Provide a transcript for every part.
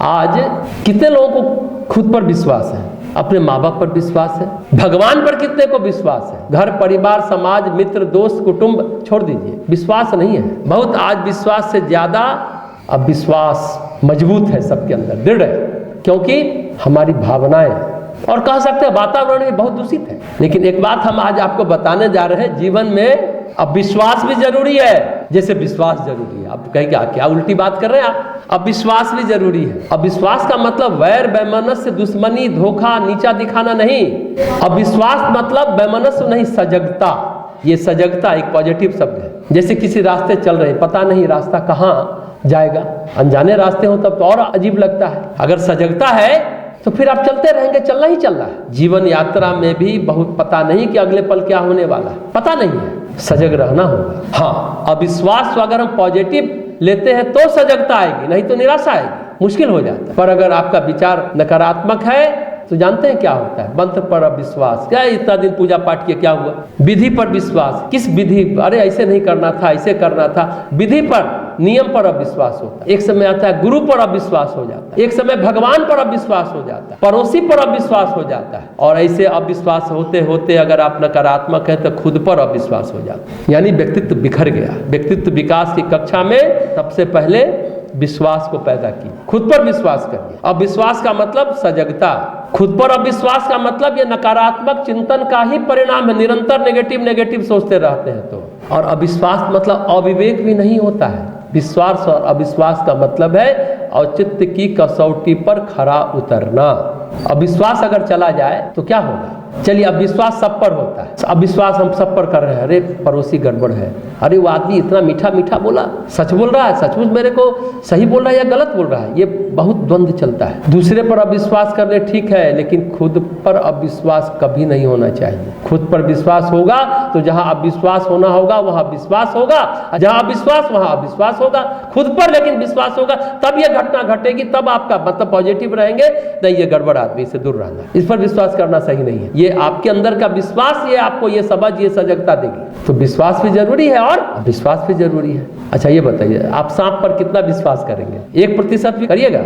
आज कितने लोगों को खुद पर विश्वास है, अपने माँ बाप पर विश्वास है, भगवान पर कितने को विश्वास है, घर परिवार समाज मित्र दोस्त कुटुंब छोड़ दीजिए, विश्वास नहीं है। बहुत आज विश्वास से ज्यादा अब विश्वास मजबूत है सबके अंदर, दृढ़ है, क्योंकि हमारी भावनाएं और कह सकते हैं वातावरण भी बहुत दूषित है। लेकिन एक बात हम आज आपको बताने जा रहे हैं, जीवन में अब विश्वास भी जरूरी है जैसे विश्वास जरूरी है। अब कहीं क्या उल्टी बात कर रहे हैं आप, अब विश्वास भी जरूरी है। अब विश्वास का मतलब वैर वैमनस्य दुश्मनी धोखा नीचा दिखाना नहीं। अब विश्वास मतलब वैमनस्य नहीं, सजगता। ये सजगता एक पॉजिटिव शब्द है। जैसे किसी रास्ते चल रहे, पता नहीं रास्ता कहाँ जाएगा, अनजाने रास्ते हो तब तो और अजीब लगता है। अगर सजगता है तो फिर आप चलते रहेंगे, चलना ही चलना है। जीवन यात्रा में भी बहुत पता नहीं कि अगले पल क्या होने वाला है, पता नहीं है, सजग रहना होगा। हाँ, अविश्वास अगर हम पॉजिटिव लेते हैं तो सजगता आएगी, नहीं तो निराशा आएगी, मुश्किल हो जाता है। पर अगर आपका विचार नकारात्मक है तो जानते हैं क्या होता है, मंत्र पर अविश्वास। क्या इतना दिन पूजा पाठ किया, क्या हुआ? विधि पर विश्वास, किस विधि? अरे ऐसे नहीं करना था, ऐसे करना था। विधि पर, नियम पर अविश्वास होता है। एक समय आता है गुरु पर अविश्वास हो जाता है, एक समय भगवान पर अविश्वास हो जाता है, पड़ोसी पर अविश्वास हो जाता है। और ऐसे अविश्वास होते होते अगर आप नकारात्मक है तो खुद पर अविश्वास हो जाता है, यानी व्यक्तित्व बिखर गया। व्यक्तित्व विकास की कक्षा में सबसे पहले विश्वास को पैदा किया, खुद पर विश्वास करिए। अब विश्वास का मतलब सजगता, खुद पर अविश्वास का मतलब ये नकारात्मक चिंतन का ही परिणाम है। निरंतर नेगेटिव सोचते रहते हैं तो। और अविश्वास मतलब अविवेक भी नहीं होता है। विश्वास और अविश्वास का मतलब है औचित्य की कसौटी पर खरा उतरना। अविश्वास अगर चला जाए तो क्या होगा? चलिए, अब विश्वास सब पर होता है, अब विश्वास हम सब पर कर रहे हैं। अरे पड़ोसी गड़बड़ है, अरे वो आदमी इतना मीठा मीठा बोला, सच बोल रहा है, सचमुच मेरे को सही बोल रहा है या गलत बोल रहा है, ये बहुत द्वंद्व चलता है। दूसरे पर अविश्वास करने ठीक है, लेकिन खुद पर अविश्वास कभी नहीं होना चाहिए। खुद पर विश्वास होगा तो जहां अविश्वास होना होगा वहां विश्वास होगा, जहां अविश्वास वहां अविश्वास होगा। खुद पर लेकिन विश्वास होगा तब ये घटना घटेगी, तब आपका मतलब पॉजिटिव रहेंगे। नहीं, ये गड़बड़ आदमी से दूर रहना, इस पर विश्वास करना सही नहीं है। ये आपके अंदर का विश्वास, ये आपको ये समझ, ये सजगता देगी। तो विश्वास भी जरूरी है और विश्वास भी जरूरी है। अच्छा ये बताइए, आप सांप पर कितना विश्वास करेंगे? 1% भी करिएगा?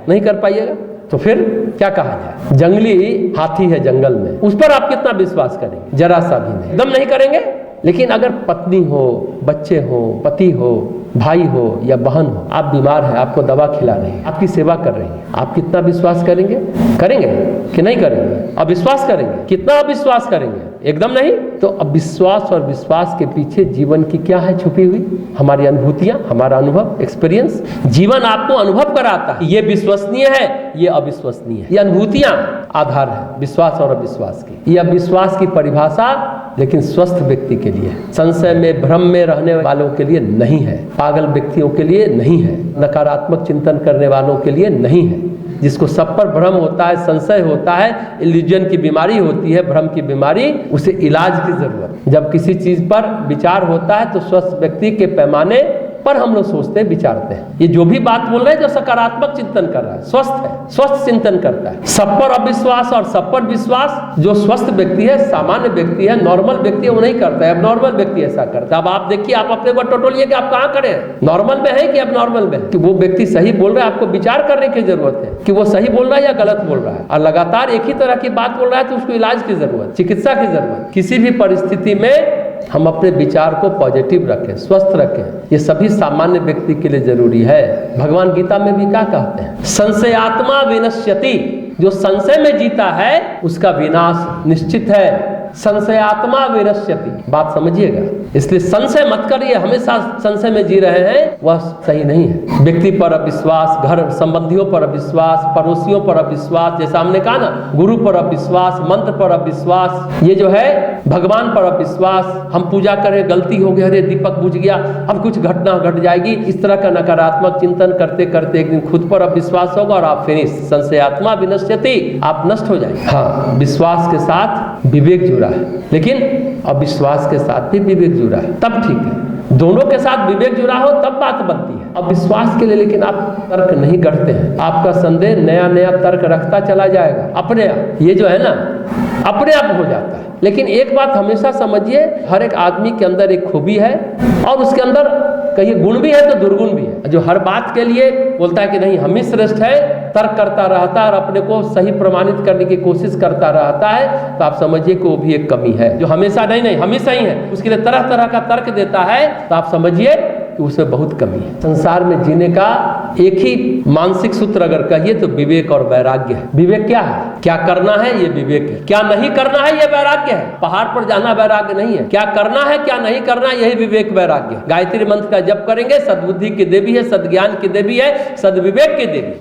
नहीं कर पाइएगा तो फिर क्या कहा जाए? जंगली हाथी है जंगल में, उस पर आप कितना विश्वास करेंगे? जरा सा भी नहीं, एकदम नहीं करेंगे। लेकिन अगर पत्नी हो, बच्चे हो, पति हो, भाई हो या बहन हो, आप बीमार हैं, आपको दवा खिला रही है, आपकी सेवा कर रही है, आप कितना विश्वास करेंगे? करेंगे कि नहीं करेंगे? अविश्वास करेंगे? कितना अविश्वास करेंगे? एकदम नहीं। तो अविश्वास और विश्वास के पीछे जीवन की क्या है छुपी हुई? हमारी अनुभूतियां, हमारा अनुभव, एक्सपीरियंस। जीवन आपको अनुभव कराता है, ये विश्वसनीय है, ये अविश्वसनीय है। ये अनुभूतियां आधार है विश्वास और अविश्वास की। ये अविश्वास की परिभाषा लेकिन स्वस्थ व्यक्ति के लिए, संशय में भ्रम में रहने वालों के लिए नहीं है, पागल व्यक्तियों के लिए नहीं है, नकारात्मक चिंतन करने वालों के लिए नहीं है। जिसको सब पर भ्रम होता है, संशय होता है, इल्यूजन की बीमारी होती है, भ्रम की बीमारी, उसे इलाज की जरूरत। जब किसी चीज पर विचार होता है तो स्वस्थ व्यक्ति के पैमाने पर हम लोग सोचते हैं, विचारते हैं। ये जो भी बात बोल रहे हैं जो सकारात्मक चिंतन कर रहा है, स्वस्थ है, स्वस्थ चिंतन करता है। सब पर अविश्वास और सब पर विश्वास जो स्वस्थ व्यक्ति है, सामान्य व्यक्ति है, नॉर्मल व्यक्ति है, वो नहीं करता है। अब नॉर्मल व्यक्ति ऐसा करता है। अब आप देखिए, आप अपने को टटोलिए कि आप कहाँ खड़े हैं, नॉर्मल में है कि अब नॉर्मल में है? कि वो व्यक्ति सही बोल रहा है, आपको विचार करने की जरूरत है कि वो सही बोल रहा है या गलत बोल रहा है। और लगातार एक ही तरह की बात बोल रहा है तो उसको इलाज की जरूरत, चिकित्सा की जरूरत। किसी भी परिस्थिति में हम अपने विचार को पॉजिटिव रखें, स्वस्थ रखें, ये सभी सामान्य व्यक्ति के लिए जरूरी है। भगवान गीता में भी क्या कहते हैं? संशयात्मा विनश्यति, जो संशय में जीता है उसका विनाश निश्चित है। संशयात्मा विनश्यति, बात समझिएगा। इसलिए संशय मत करिए, हमेशा संशय में जी रहे हैं, वह सही नहीं है। व्यक्ति पर अविश्वास, घर संबंधियों पर अविश्वास, पड़ोसियों पर अविश्वास, जैसा हमने कहा ना, गुरु पर अविश्वास, मंत्र पर अविश्वास, ये जो है भगवान पर अविश्वास। हम पूजा करें, गलती हो गई, अरे दीपक बुझ गया, अब कुछ घटना घट जाएगी, इस तरह का नकारात्मक चिंतन करते करते एक दिन खुद पर अविश्वास होगा और आप फिनिश। संशयात्मा विनश्यति, आप नष्ट हो जाएंगे। हाँ, विश्वास के साथ विवेक जुड़ा है, लेकिन अविश्वास के साथ भी विवेक जुड़ा है, तब ठीक है। दोनों के साथ विवेक जुड़ा हो तब बात बनती है। अब विश्वास के लिए लेकिन आप तर्क नहीं करते हैं, आपका संदेह नया नया तर्क रखता चला जाएगा अपने आप। ये जो है ना, अपने आप हो जाता है। लेकिन एक बात हमेशा समझिए, हर एक आदमी के अंदर एक खूबी है और उसके अंदर कहीं गुण भी है तो दुर्गुण भी है। जो हर बात के लिए बोलता है कि नहीं हम ही श्रेष्ठ है, तर्क करता रहता है और अपने को सही प्रमाणित करने की कोशिश करता रहता है, तो आप समझिए कि वो भी एक कमी है। जो हमेशा नहीं हम ही सही है, उसके लिए तरह तरह का तर्क देता है, तो आप समझिए कि उसमें बहुत कमी है। संसार में जीने का एक ही मानसिक सूत्र अगर कहिए तो विवेक और वैराग्य है। विवेक क्या है? क्या करना है ये विवेक है, क्या नहीं करना है ये वैराग्य है। पहाड़ पर जाना वैराग्य नहीं है, क्या करना है क्या नहीं करना यही विवेक वैराग्य है। गायत्री मंत्र का जप करेंगे, सद्बुद्धि की देवी है, सद्ज्ञान की देवी है, सद्विवेक की देवी।